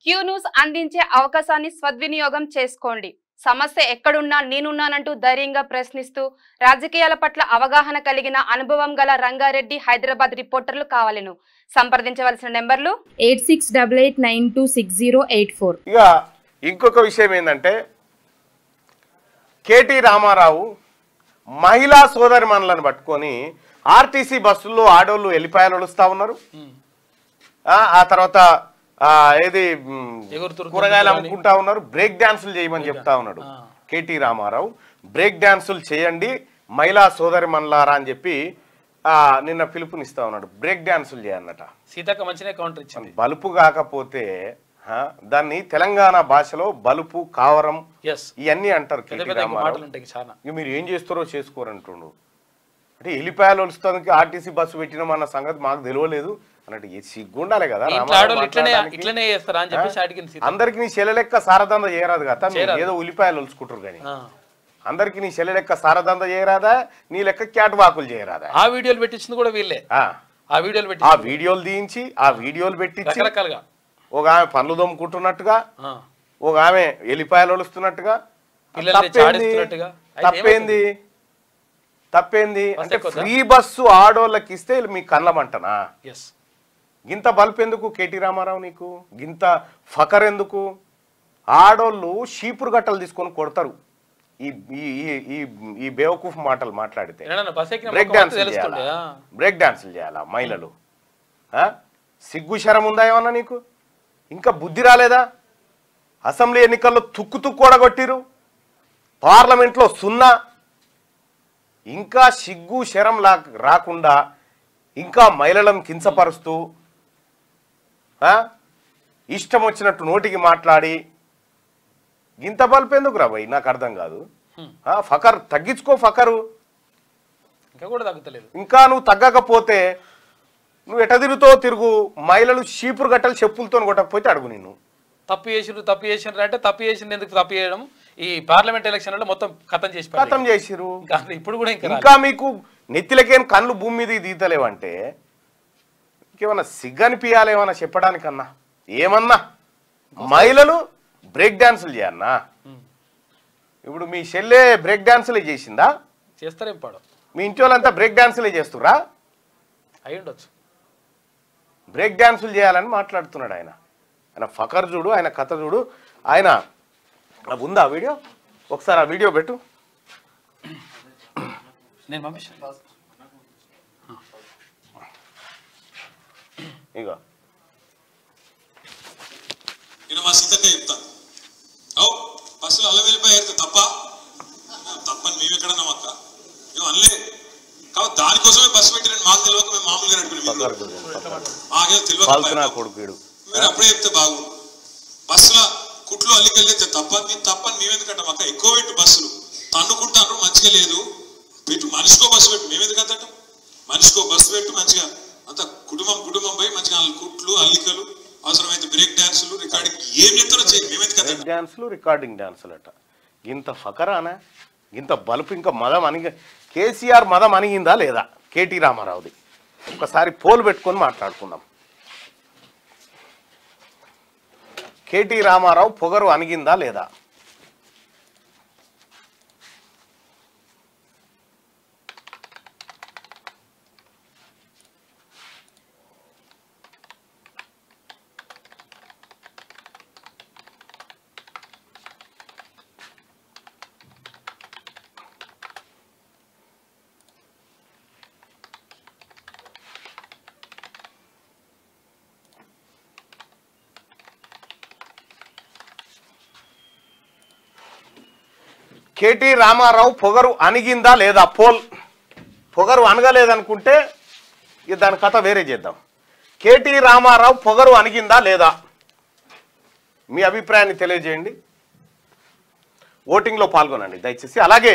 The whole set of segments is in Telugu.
క్యూ న్యూస్ అందించే అవకాశాన్ని సద్వినియోగం చేసుకోండి. సమస్య ఎక్కడున్నా నేనున్నానంటూ ధైర్యంగా ప్రశ్నిస్తూ రాజకీయాల పట్ల అవగాహన కలిగిన అనుభవం గల రంగారెడ్డి హైదరాబాద్ రిపోర్టర్లు కావాలను సంప్రదించవలసిన నెంబర్లు 8688926084. ఇక ఇంకొక విషయం ఏంటంటే కేటీ రామారావు మహిళా సోదరిమణులను పట్టుకొని ఆర్టీసీ బస్సుల్లో ఆడోళ్ళు వెళ్ళిపోయాలు వస్తూ ఉన్నారు. ఆ తర్వాత ఏది కూరగాయలు అమ్ముకుంటా ఉన్నారు. బ్రేక్ డాన్సులు చేయమని చెప్తా ఉన్నాడు కేటీ రామారావు. బ్రేక్ డాన్సులు చేయండి మహిళా సోదరిమణులారా అని చెప్పి నిన్న పిలుపునిస్తా ఉన్నాడు. బ్రేక్ డాన్సులు చేయన్నట. సీతక్క మంచినే కౌంటర్ ఇచ్చింది. బలుపు కాకపోతే దాన్ని తెలంగాణ భాషలో బలుపు కావరం ఇవన్నీ అంటారు. మీరు ఏం చేస్తారో చేసుకోరంటుండు. అంటే ఎలిపాయలు వలుస్తానికి ఆర్టీసీ బస్సు పెట్టినామన్న సంగతి మాకు తెలియలేదు అన్నట్టు సిగ్గుండాలి కదా. అందరికి నీ చెల్లెలెక్క సారదంద చేయరాదు కదా. ఏదో ఉల్లిపాయలు వలుచుకుంటారు కానీ అందరికి నీ చెల్లెలెక్క సారదంద చేయరాదా, నీ లెక్క క్యాట్ వాకులు చేయరాదా. ఆ వీడియోలు పెట్టించింది కూడా వీళ్ళే. ఆ వీడియోలు తీయించి ఆ వీడియోలు పెట్టించి ఒక ఆమె పనులు దొమ్ముకుంటున్నట్టుగా, ఒక ఆమె ఎలిపాయలు వలుస్తున్నట్టుగా. తప్పేంది అంటే ఫ్రీ బస్సు ఆడోళ్ళకి ఇస్తే మీ కళ్ళమంటనా? గింత బల్బ్ ఎందుకు కేటీ రామారావు నీకు? గింత ఫకర్ ఎందుకు? ఆడోళ్ళు షీపురు గట్టలు తీసుకొని కొడతారు ఈ బేవకూఫ్ మాటలు మాట్లాడితే. బ్రేక్ డాన్సులు చేయాలా మహిళలు? సిగ్గు శరం ఉందా ఏమన్నా నీకు? ఇంకా బుద్ధి రాలేదా? అసెంబ్లీ ఎన్నికల్లో తుక్కు ఓడగొట్టిరు, పార్లమెంట్లో 0. ఇంకా సిగ్గు శరం రాకుండా ఇంకా మహిళలను కించపరుస్తూ ఇష్టం వచ్చినట్టు నోటికి మాట్లాడి ఇంత బల్పు ఎందుకు రా భయ్? నాకు అర్థం కాదు. ఫకర్ తగ్గించుకో. ఫకరు ఇంకా నువ్వు తగ్గకపోతే నువ్వు ఎట తిరుగు. మహిళలు షీపురు గట్టలు చెప్పులతో కొట్టకపోతే అడుగు. నిన్ను తప్పు చేసిర్రు అంటే తప్పు చేసింది ఎందుకు? తప్పు చేయడం ఈ పార్లమెంట్ ఎలక్షన్లలో మొత్తం ఖతం చేసిరు. ఇప్పుడు కూడా ఇంకా మీకు నెత్తిలకేం కళ్ళు భూమి మీద దిగుతలేవంటే ఇంకేమన్నా సిగ్గనిపియాలి ఏమన్నా చెప్పడానికన్నా? ఏమన్నా మహిళలు బ్రేక్ డాన్సులు చేయన్నా? ఇప్పుడు మీ చెల్లె బ్రేక్ డాన్సులే చేసిందా? చేస్తారేం పాడు. మీ ఇంటి వాళ్ళంతా బ్రేక్ డాన్సులే చేస్తురా? అయి ఉండొచ్చు. బ్రేక్ డాన్సులు చేయాలని మాట్లాడుతున్నాడు ఆయన. ఆయన ఫకర్ చూడు, ఆయన కథ చూడు. ఆయన ఉందా వీడియో? ఒకసారి ఆ వీడియో పెట్టు. నేను పంపిస్తాను. ఇగో మా సీతక్క చెప్తాను. బస్సులు అల్ల వెళ్ళిపోయారు తప్పని మేము ఎక్కడన్నాం అక్క ఏమో అనలే. కాబట్టి దానికోసమే బస్సు పెట్టిరండి. మాకు తెలియక మేము మామూలుగా నడుపుకున్నాం. మాకేదో తెలియక మీరు అప్పుడే చెప్తే బాగు. బస్సుల కుట్లు అల్లికెళ్తే తప్పని మేమెందుకంటాం అక్క? ఎక్కువ పెట్టు బస్సులు తన్నుకుంటాను మంచిగా లేదు. పెట్టు మనిషికో బస్సు పెట్టు. మేమెందుకు అంతటం? మనిషికో బస్సు పెట్టు మంచిగా. అంత కుటుంబం పోయి మంచిగా కుట్లు అల్లికలు అవసరమైతే బ్రేక్ డాన్సులు రికార్డింగ్ ఏం చెప్తారో చేయి. మేమెందుకు డాన్సులు రికార్డింగ్ డాన్సులు అట. ఇంత ఫకరానా? ఇంత బలుపు? ఇంకా మదం కేసీఆర్ మదం అనిగిందా లేదా కేటీ రామారావుది? ఒకసారి పోలు పెట్టుకొని మాట్లాడుకుందాం. కేటీ రామారావు పొగరు అణిగిందా లేదా? కేటీ రామారావు పొగరు అణిగిందా లేదా? పోల్. పొగరు అనగలేదనుకుంటే దాని కథ వేరే చేద్దాం. కేటీ రామారావు పొగరు అణిగిందా లేదా? మీ అభిప్రాయాన్ని తెలియజేయండి. ఓటింగ్లో పాల్గొనండి దయచేసి. అలాగే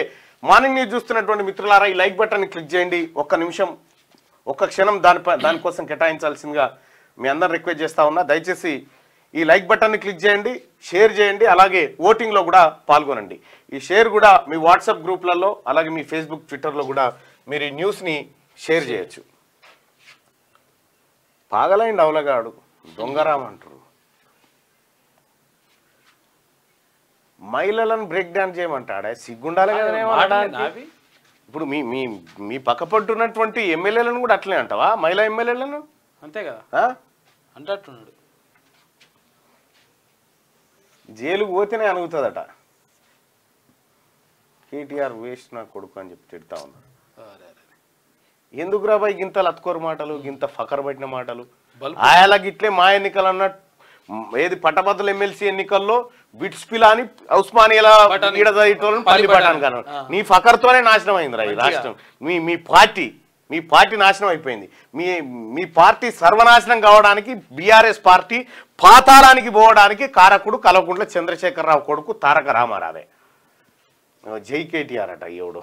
మార్నింగ్ న్యూస్ చూస్తున్నటువంటి మిత్రులారా, ఈ లైక్ బటన్ని క్లిక్ చేయండి. ఒక్క నిమిషం, ఒక్క క్షణం దానికోసం కేటాయించాల్సిందిగా మీ అందరిని రిక్వెస్ట్ చేస్తా ఉన్నా. దయచేసి ఈ లైక్ బటన్ని క్లిక్ చేయండి, షేర్ చేయండి, అలాగే ఓటింగ్లో కూడా పాల్గొనండి. ఈ షేర్ కూడా మీ వాట్సాప్ గ్రూప్లలో, అలాగే మీ ఫేస్బుక్, ట్విట్టర్లో కూడా మీరు ఈ న్యూస్ని షేర్ చేయొచ్చు. పాగలైండి అవలగాడు, దొంగరాం అంటారు. మహిళలను బ్రేక్ డాన్స్ చేయమంటాడా? సిగ్గుండాలి కదా. ఇప్పుడు మీ మీ మీ పక్కపట్టున్నటువంటి ఎమ్మెల్యేలను కూడా అట్లే అంటావా? మహిళా ఎమ్మెల్యేలను అంతే కదా అంటున్నాడు. జైలుకు పోతేనే అనుగుతుందట. కేటీఆర్ వేస్ట్ నా కొడుకు అని చెప్పి తిడతా ఉన్నారు. ఎందుకు రాబాయి గింత లత్కోరు మాటలు, గింత ఫకర్ పట్టిన మాటలు? ఆయా గిట్లే మా ఎన్నికలు అన్నట్టు ఏది పట్టభద్రుల ఎమ్మెల్సీ ఎన్నికల్లో బిట్స్ పిలాని ఉస్మానియాల పల్లి పట్టాను కాను. నీ ఫకర్తోనే నాశనం అయింది రా ఈ రాష్ట్రం. మీ పార్టీ నాశనం అయిపోయింది. మీ పార్టీ సర్వనాశనం కావడానికి బీఆర్ఎస్ పార్టీ పాతాళానికి పోవడానికి కారకుడు కల్వకుంట్ల చంద్రశేఖరరావు కొడుకు తారక రామారావే. జై కేటీఆర్ అట ఎవడు.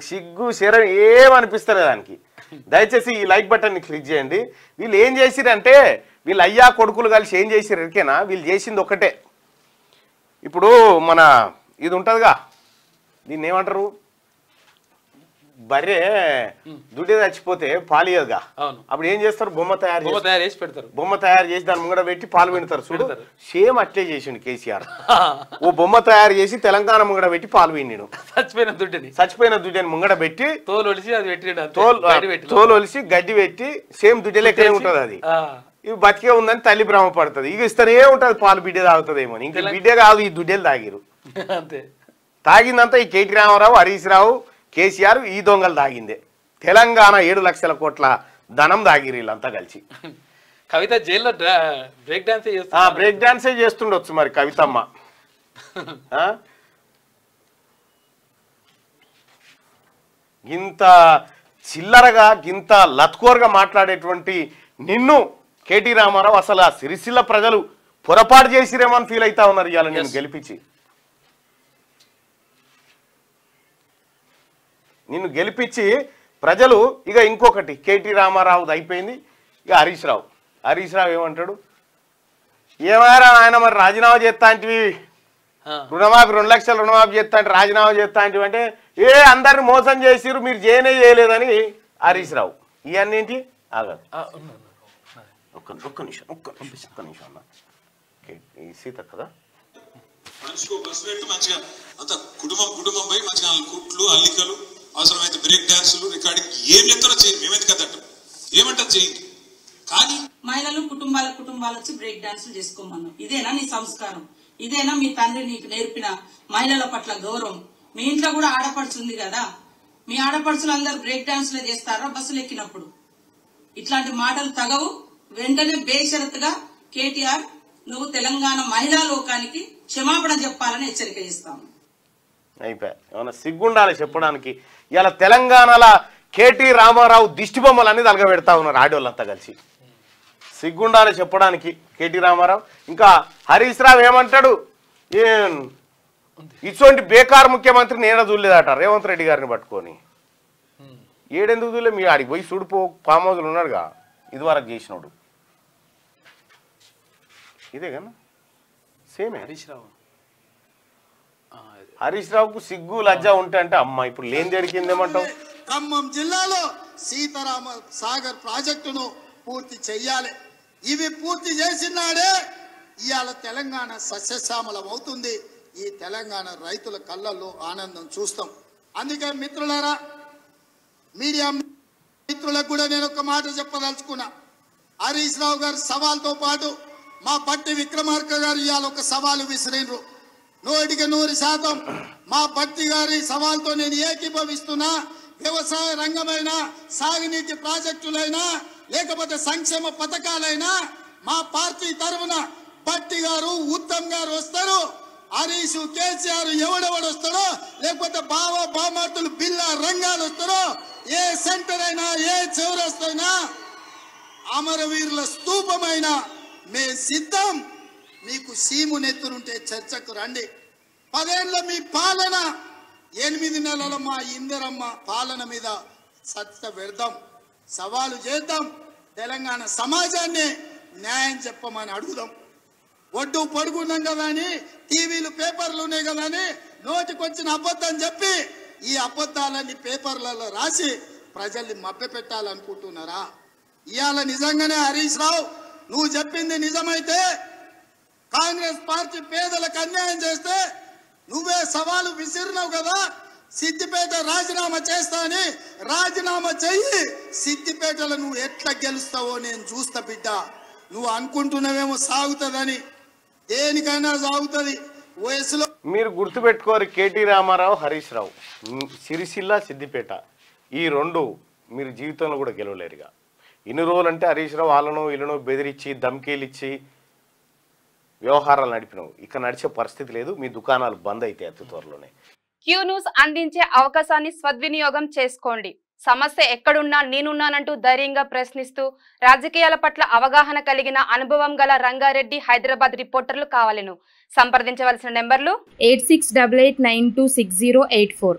సిగ్గు శరం ఏమనిపిస్తలేదు దానికి. దయచేసి ఈ లైక్ బటన్ ని క్లిక్ చేయండి. వీళ్ళు ఏం చేసిరంటే వీళ్ళు అయ్యా కొడుకులు కలిసి ఏం చేసిరు ఎరికేనా? వీళ్ళు చేసింది ఒకటే. ఇప్పుడు మన ఇది ఉంటుందిగా, దీన్ని ఏమంటారు, బర్రె దుడ్డే చచ్చిపోతే పాలియదుగా, అప్పుడు ఏం చేస్తారు, బొమ్మ తయారు చేసి పెడతారు. బొమ్మ తయారు చేసి దాని ముంగడ పెట్టి పాలు పిండుతారు చూడు. సేమ్ అట్లే చేసిండు కేసీఆర్. ఓ బొమ్మ తయారు చేసి తెలంగాణ ముంగడ పెట్టి పాలు పిండిను. చచ్చిపోయిన దుడ్డని ముంగడ పెట్టి తోలు ఒలిసి గడ్డి పెట్టి సేమ్ దుడ్డే లెక్కనే ఉంటది అది. ఇవి బతికే ఉందని తల్లి భ్రమ పడుతుంది. ఇక ఇస్తనే ఉంటది పాలు, బిడ్డే తాగుతుందేమో. ఇంకా బిడ్డే కాదు, ఈ దుడ్డేలు తాగిరు. తాగిందంతా ఈ కేటీ రామారావు, హరీష్ రావు, కేసీఆర్ ఈ దొంగలు తాగిందే. తెలంగాణ 7 లక్షల కోట్ల ధనం తాగిరు వీళ్ళంతా కలిసి. కవిత జైల్లో బ్రేక్ డాన్సే చేస్తుండొచ్చు మరి కవితమ్మ. గింత చిల్లరగా గింత లత్కోర్గా మాట్లాడేటువంటి నిన్ను కేటీ రామారావు అసలు ఆ సిరిసిల్ల ప్రజలు పొరపాటు చేసిరేమో అని ఫీల్ అవుతా ఉన్నారు ఇవాళ నేను గెలిపించి. నిన్ను గెలిపించి ప్రజలు ఇక ఇంకొకటి కేటీ రామారావుది అయిపోయింది. ఇక హరీష్ రావు ఏమంటాడు, ఏమారా ఆయన మరి రాజీనామా చేస్తా అంటివి, రుణమాఫీ 2 లక్షల రుణమాఫీ చేస్తా అంటే రాజీనామా చేస్తా అంటివి అంటే, అందరిని మోసం చేసిరు మీరు చేయలేదని హరీష్ రావు. ఇవన్నీ ఏంటి ఆగదు. ఒక్క నిమిషం అన్న. సీత కదా మనిషికి బస్సు రేటు మంచిగా అంత కుటుంబం పోయి మంచిగా కుట్లు అల్లికలు అవసరమైతే బ్రేక్ డాన్సులు రికార్డింగ్ ఏం లెక్కలో చేయండి. మేమెందుకు అదంటాం, ఏమంటారు చేయండి. కానీ మహిళలు కుటుంబాలు వచ్చి బ్రేక్ డాన్సులు చేసుకోమన్నాం. ఇదేనా నీ సంస్కారం? ఇదేనా మీ తండ్రి నీకు నేర్పిన మహిళల పట్ల గౌరవం? మీ ఇంట్లో కూడా ఆడపడుచుంది కదా, మీ ఆడపడుచులు అందరు బ్రేక్ డాన్సులే చేస్తారా బస్సులు ఎక్కినప్పుడు? ఇట్లాంటి మాటలు తగవు. వెంటనే బేషరతుగా కేటీఆర్ నువ్వు తెలంగాణ మహిళా లోకానికి క్షమాపణ చెప్పాలని హెచ్చరిక చేస్తాము. అయిపోయా. ఏమన్నా సిగ్గుండాలి చెప్పడానికి. ఇలా తెలంగాణలో కేటీ రామారావు దిష్టి బొమ్మలు అన్ని తలగబెడతా ఉన్నారు ఆడోళ్ళంతా కలిసి. సిగ్గుండాలి చెప్పడానికి కేటీ రామారావు. ఇంకా హరీష్ రావు ఏమంటాడు, ఇటువంటి బేకార్ ముఖ్యమంత్రి నేనే చూడలేదట రేవంత్ రెడ్డి గారిని పట్టుకొని. ఏడెందుకు చూడలే, మీ ఆడికి పోయి చూడిపో ఫామ్ హౌస్లు ఉన్నాడుగా ఇదివరకు చేసినాడు. ఇదే కన్నా సేమే హరీష్ రావుకు సిగ్గు లజ్జ ఉంటే అంటే అమ్మ ఇప్పుడు లేని జరిగిందేమంటావు. ఖమ్మం జిల్లాలో సీతారామ సాగర్ ప్రాజెక్టును పూర్తి చెయ్యాలి. ఇవి పూర్తి చేసినాడే ఇవాళ తెలంగాణ సస్యశ్యామలం అవుతుంది. ఈ తెలంగాణ రైతుల కళ్ళల్లో ఆనందం చూస్తాం. అందుకే మిత్రులారా, మీడియా మిత్రులకు కూడా నేను ఒక మాట చెప్పదలుచుకున్నా. హరీష్ రావు గారి సవాల్తో పాటు మా బట్టి విక్రమార్క గారు ఇవాళ ఒక సవాలు విసిరినరు. 100% మా బట్టి గారి సవాల్తో నేను ఏకీభవిస్తున్నా. వ్యవసాయ రంగమైనా, సాగునీటి ప్రాజెక్టులైనా, లేకపోతే సంక్షేమ పథకాలైనా మా పార్టీ తరఫున బట్టి గారు, ఉత్తమ్ గారు వస్తారు. హరీష్, కేసీఆర్ ఎవడెవడు వస్తాడో, లేకపోతే బామార్తులు బిల్లా రంగాలు వస్తారో, ఏ సెంటర్ అయినా, ఏ చౌరస్తైనా, అమరవీరుల స్తూపమైనా మే సిద్ధం. మీకు సీము నెత్తురుంటే చర్చకు రండి. 10 ఏళ్ల మీ పాలన, 8 నెలల మా ఇందిరమ్మ పాలన మీద సత్త పెడదాం, సవాలు చేద్దాం. తెలంగాణ సమాజాన్ని న్యాయం చెప్పమని అడుగుదాం. ఒడ్డు పడుకున్నాం కదా అని, టీవీలు పేపర్లు ఉన్నాయి కదా అని నోటికొచ్చిన అబద్ధం చెప్పి ఈ అబద్ధాలన్నీ పేపర్లలో రాసి ప్రజల్ని మభ్యపెట్టాలనుకుంటున్నారా? ఇవాళ నిజంగానే హరీష్ రావు నువ్వు చెప్పింది నిజమైతే కాంగ్రెస్ పార్టీ పేదలకు అన్యాయం చేస్తే నువ్వే సవాలు విసిరినావు కదా, సిద్దిపేట రాజీనామా చేస్తా అని. రాజీనామా చెయ్యి, సిద్దిపేటలో నువ్వు ఎట్లా గెలుస్తావో నేను చూస్తా బిడ్డ. నువ్వు అనుకుంటున్నావేమో సాగుతుందని, దేనికైనా సాగుతుంది వయసులో. మీరు గుర్తుపెట్టుకోరు, కేటీ రామారావు, హరీష్ రావు, సిరిసిల్ల, సిద్దిపేట, ఈ రెండు మీరు జీవితంలో కూడా గెలవలేరుగా. ఇన్ని రోజులంటే హరీష్ రావు వాళ్ళను వీళ్ళను బెదిరించి ధమ్కీలు ఇచ్చి వ్యవహారాలు నడిపినావు. ఇక నడిచే పరిస్థితి లేదు, మీ దుకాణాలు బంద్ అయితే అతి త్వరలోనే. క్యూ న్యూస్ అందించే అవకాశాన్ని సద్వినియోగం చేసుకోండి. సమస్య ఎక్కడున్నా నేనున్నానంటూ ధైర్యంగా ప్రశ్నిస్తూ రాజకీయాల పట్ల అవగాహన కలిగిన అనుభవం గల రంగారెడ్డి హైదరాబాద్ రిపోర్టర్లు కావాలను సంప్రదించవలసిన నెంబర్లు 8688926084.